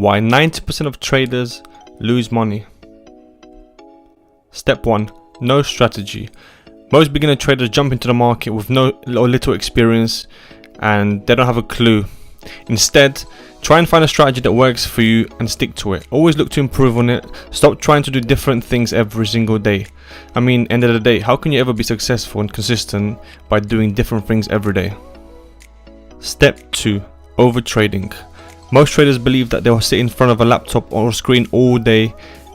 Why 90% of traders lose money. Step 1. No strategy. Most beginner traders jump into the market with no or little experience and they don't have a clue. Instead, try and find a strategy that works for you and stick to it. Always look to improve on it. Stop trying to do different things every single day. I mean, end of the day, how can you ever be successful and consistent by doing different things every day? Step 2. Overtrading. Most traders believe that they will sit in front of a laptop or a screen all day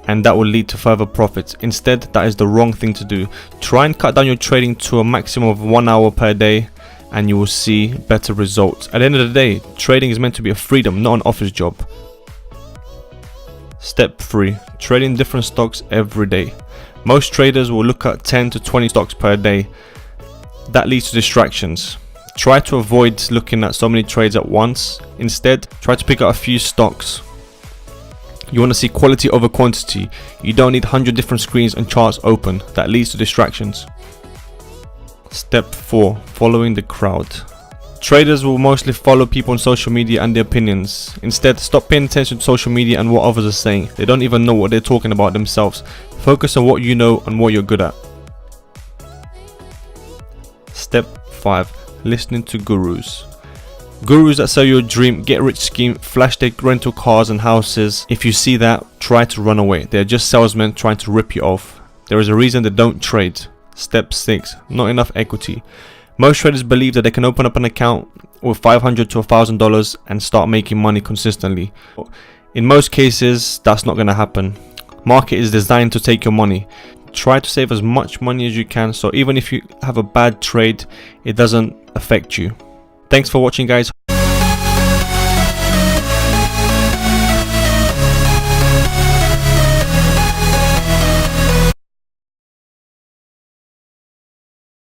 and that will lead to further profits. Instead, that is the wrong thing to do. Try and cut down your trading to a maximum of 1 hour per day and you will see better results. At the end of the day, trading is meant to be a freedom, not an office job. Step 3. Trading different stocks every day. Most traders will look at 10 to 20 stocks per day. That leads to distractions. Try to avoid looking at so many trades at once. Instead, try to pick out a few stocks. You want to see quality over quantity. You don't need 100 different screens and charts open. That leads to distractions. Step 4. Following the crowd. Traders will mostly follow people on social media and their opinions. Instead, stop paying attention to social media and what others are saying. They don't even know what they're talking about themselves. Focus on what you know and what you're good at. Step 5. Listening to gurus. Gurus that sell you a dream, get rich scheme, flash their rental cars and houses. If you see that, try to run away. They're just salesmen trying to rip you off. There is a reason they don't trade. Step 6. Not enough equity. Most traders believe that they can open up an account with $500 to $1,000 and start making money consistently. In most cases, that's not going to happen. Market is designed to take your money. Try to save as much money as you can, so even if you have a bad trade, it doesn't affect you. Thanks for watching, guys.